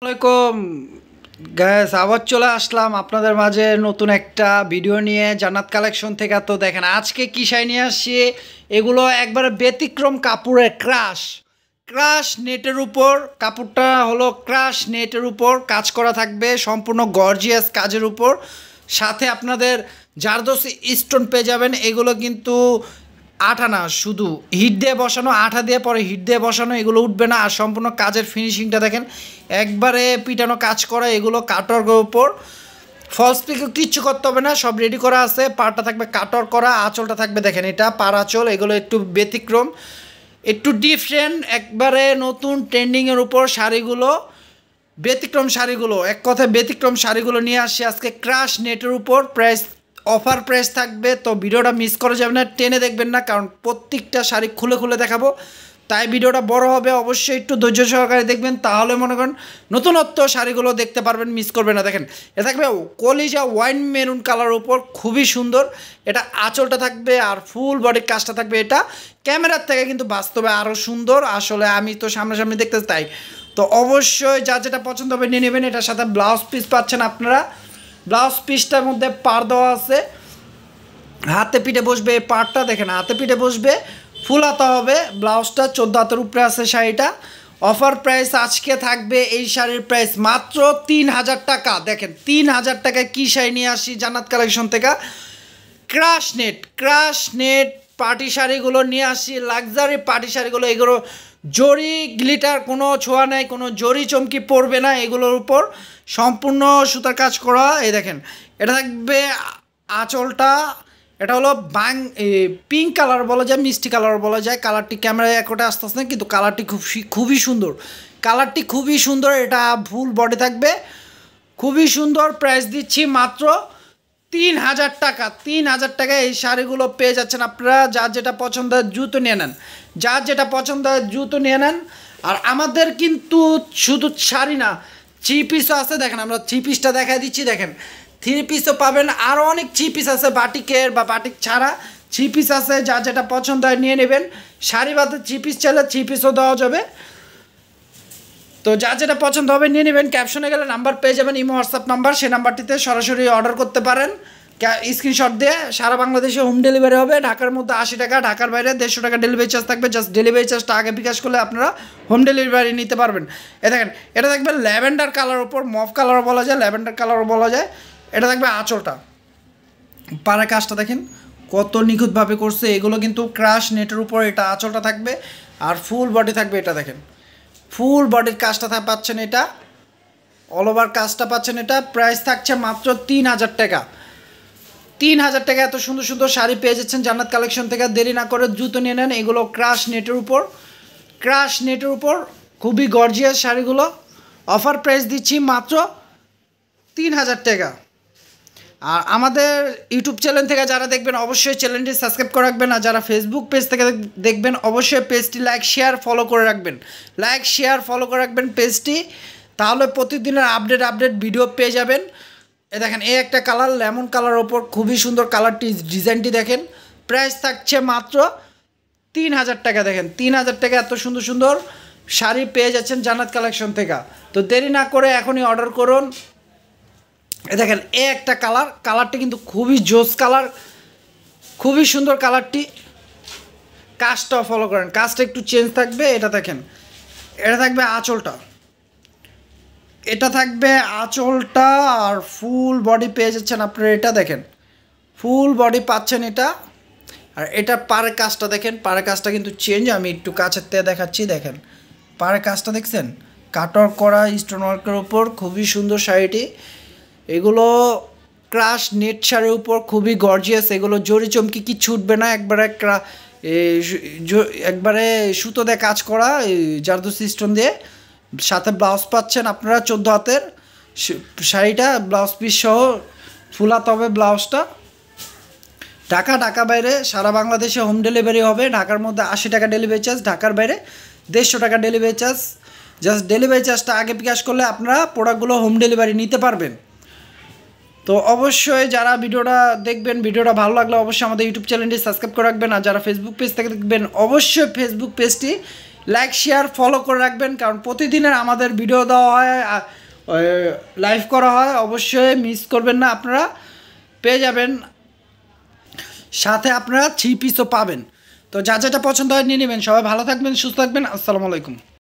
আসসালামাইকুম গাইস, আবার চলে আসলাম আপনাদের মাঝে নতুন একটা ভিডিও নিয়ে জান্নাত কালেকশন থেকে। তো দেখেন আজকে কি শাড়ি নিয়ে আসছি। এগুলো একবারে ব্যতিক্রম কাপড়ের ক্রাশ ক্রাশ নেটের উপর। কাপড়টা হলো ক্রাশ নেটের উপর কাজ করা থাকবে, সম্পূর্ণ গর্জিয়াস কাজের উপর। সাথে আপনাদের জারদোসি স্টোন পেয়ে যাবেন। এগুলো কিন্তু আঠা না, শুধু হিট দিয়ে বসানো, আঠা দিয়ে পরে হিট দিয়ে বসানো, এগুলো উঠবে না। আর সম্পূর্ণ কাজের ফিনিশিংটা দেখেন, একবারে পিটানো কাজ করা। এগুলো কাটওয়ার্কের উপর, ফলস পিকও কিচ্ছু করতে হবে না, সব রেডি করা আছে। পাড়টা থাকবে কাটওয়ার্ক করা, আঁচলটা থাকবে দেখেন এটা পার আঁচল। এগুলো একটু ব্যতিক্রম, একটু ডিফারেন্ট, একবারে নতুন ট্রেন্ডিংয়ের উপর শাড়িগুলো, ব্যতিক্রম শাড়িগুলো। এক কথায় ব্যতিক্রম শাড়িগুলো নিয়ে আসছি আজকে ক্রাশ নেটের উপর। প্রাইস অফার প্রাইস থাকবে, তো ভিডিওটা মিস করা যাবে না, টেনে দেখবেন না, কারণ প্রত্যেকটা শাড়ি খুলে খুলে দেখাবো। তাই ভিডিওটা বড় হবে, অবশ্যই একটু ধৈর্য সহকারে দেখবেন, তাহলে মনে করেন নতুনত্ব শাড়িগুলো দেখতে পারবেন, মিস করবেন না। দেখেন এটা থাকবে কলিজা ওয়াইন মেরুন কালার উপর, খুবই সুন্দর। এটা আঁচলটা থাকবে আর ফুল বডির কাজটা থাকবে। এটা ক্যামেরার থেকে কিন্তু বাস্তবে আরও সুন্দর, আসলে আমি তো সামনাসামনি দেখতে চাই। তো অবশ্যই যা যেটা পছন্দ হবে নিয়ে নেবেন। এটার সাথে ব্লাউজ পিস পাচ্ছেন আপনারা। ব্লাউজ পিসটার মধ্যে পার দেওয়া আছে, হাতে পিঠে বসবে। এই পাড়টা দেখেন হাতে পিঠে বসবে, ফুল হাতা হবে। ব্লাউজটা 14 হাতের উপরে আছে শাড়িটা। অফার প্রাইস আজকে থাকবে এই শাড়ির প্রাইস মাত্র 3000 টাকা। দেখেন 3000 টাকায় কী শাড়ি নিয়ে আসি জান্নাত কালেকশন থেকে। ক্রাশ নেট পার্টি শাড়িগুলো নিয়ে আসি, লাক্সারি পার্টি শাড়িগুলো। এগুলো জরি গ্লিটার কোনো ছোঁয়া নেই, কোনো জরি চমকি পড়বে না এগুলোর উপর, সম্পূর্ণ সুতার কাজ করা। এই দেখেন এটা থাকবে আঁচলটা। এটা হলো পিঙ্ক কালার বলা যায়, মিষ্টি কালার বলা যায়। কালারটি ক্যামেরায় একটা আসতে আসতে না, কিন্তু কালারটি খুবই সুন্দর। কালারটি খুবই সুন্দর। এটা ফুল বডি থাকবে, খুবই সুন্দর। প্রাইস দিচ্ছি মাত্র 3000 টাকা। 3000 টাকায় এই শাড়িগুলো পেয়ে যাচ্ছেন আপনারা। যার যেটা পছন্দ হয় জুতো নিয়ে নেন, যার যেটা পছন্দ হয় জুতো নিয়ে নেন। আর আমাদের কিন্তু শুধু শাড়ি না, থ্রি পিসও আছে। দেখেন আমরা থ্রি পিসটা দেখা দিচ্ছি। দেখেন থ্রি পিসও পাবেন, আরও অনেক থ্রি পিস আছে, বাটিকের বা বাটিক ছাড়া থ্রি পিস আছে। যার যেটা পছন্দ হয় নিয়ে নেবেন। শাড়ি বাদে থ্রি পিস চাইলে থ্রি পিসও দেওয়া যাবে। তো যার যেটা পছন্দ হবে নিয়ে নেবেন। ক্যাপশনে গেলে নাম্বার পেয়ে যাবেন, ইমো হোয়াটসঅ্যাপ নাম্বার, সেই নাম্বারটিতে সরাসরি অর্ডার করতে পারেন স্ক্রিনশট দিয়ে। সারা বাংলাদেশে হোম ডেলিভারি হবে। ঢাকার মধ্যে 80 টাকা, ঢাকার বাইরে 150 টাকা ডেলিভারি চার্জ থাকবে। জাস্ট ডেলিভারি চার্জটা আগে বিকাশ করলে আপনারা হোম ডেলিভারি নিতে পারবেন। দেখেন এটা থাকবে ল্যাভেন্ডার কালার ওপর, মফ কালারও বলা যায়, ল্যাভেন্ডার কালারও বলা যায়। এটা থাকবে আঁচলটা, পাড়া কাজটা দেখেন কত নিখুঁতভাবে করছে। এগুলো কিন্তু ক্রাশ নেটের উপর। এটা আঁচলটা থাকবে আর ফুল বডি থাকবে। এটা দেখেন ফুল বডির কাজটা পাচ্ছেন, এটা অল ওভার কাজটা পাচ্ছেন। এটা প্রাইস থাকছে মাত্র 3000 টাকা। 3000 টাকা এত সুন্দর সুন্দর শাড়ি পেয়ে যাচ্ছেন জান্নাত কালেকশন থেকে। দেরি না করে দ্রুত নিয়ে নেন। এগুলো ক্রাশ নেটের উপর, ক্রাশ নেটের উপর খুবই গর্জিয়াস শাড়িগুলো। অফার প্রাইস দিচ্ছি মাত্র 3000 টাকা। আর আমাদের ইউটিউব চ্যানেল থেকে যারা দেখবেন অবশ্যই চ্যানেলটি সাবস্ক্রাইব করে রাখবেন। আর যারা ফেসবুক পেজ থেকে দেখবেন অবশ্যই পেজটি লাইক শেয়ার ফলো করে রাখবেন। লাইক শেয়ার ফলো করে রাখবেন পেজটি, তাহলে প্রতিদিনের আপডেট ভিডিও পেয়ে যাবেন। দেখেন এই একটা কালার লেমন কালার ওপর, খুবই সুন্দর কালারটি, ডিজাইনটি দেখেন। প্রাইস থাকছে মাত্র 3000 টাকা। দেখেন 3000 টাকা এত সুন্দর সুন্দর শাড়ি পেয়ে যাচ্ছেন জান্নাত কালেকশন থেকে। তো দেরি না করে এখনই অর্ডার করুন। দেখেন এই একটা কালার, কালারটি কিন্তু খুবই জোস কালার, খুবই সুন্দর কালারটি। কাজটা ফলো করেন, কাজটা একটু চেঞ্জ থাকবে। এটা দেখেন এটা থাকবে আঁচলটা, এটা থাকবে আঁচলটা আর ফুল বডি পেয়ে যাচ্ছেন আপনারা। এটা দেখেন ফুল বডি পাচ্ছেন এটা। আর এটা পাড়ের কাজটা দেখেন, পাড়ের কাজটা কিন্তু চেঞ্জ। আমি একটু কাছের থেকে দেখাচ্ছি। দেখেন পাড়ের কাজটা দেখছেন, কাটওয়ার্ক করা স্টোন ওয়ার্কের উপর, খুবই সুন্দর শাড়িটি। এগুলো ক্রাশ নেট শাড়ির উপর, খুবই গর্জিয়াস। এগুলো জরি চমকি কিচ্ছু উঠবে না, একবারে সুতো দিয়ে কাজ করা, জারদোসি স্টোন দিয়ে। সাথে ব্লাউজ পাচ্ছেন আপনারা 14 হাতের শাড়িটা, ব্লাউজ পিস সহ ফুল হাত হবে ব্লাউজটা। ঢাকা বাইরে সারা বাংলাদেশে হোম ডেলিভারি হবে। ঢাকার মধ্যে 80 টাকা ডেলিভারি চার্জ, ঢাকার বাইরে 150 টাকা ডেলিভারি চার্জ। জাস্ট ডেলিভারি চার্জটা আগে বিকাশ করলে আপনারা প্রোডাক্টগুলো হোম ডেলিভারি নিতে পারবেন। তো অবশ্যই যারা ভিডিওটা দেখবেন, ভিডিওটা ভালো লাগলে অবশ্যই আমাদের ইউটিউব চ্যানেলটি সাবস্ক্রাইব করে রাখবেন। আর যারা ফেসবুক পেজ থেকে দেখবেন অবশ্যই ফেসবুক পেজটি লাইক শেয়ার ফলো করে রাখবেন, কারণ প্রতিদিনের আমাদের ভিডিও দেওয়া হয়, লাইভ করা হয়, অবশ্যই মিস করবেন না। আপনারা পেয়ে যাবেন, সাথে আপনারা 3 পিসও পাবেন। তো যা যেটা পছন্দ হয় নিয়ে নেবেন। সবাই ভালো থাকবেন, সুস্থ থাকবেন। আসসালামু আলাইকুম।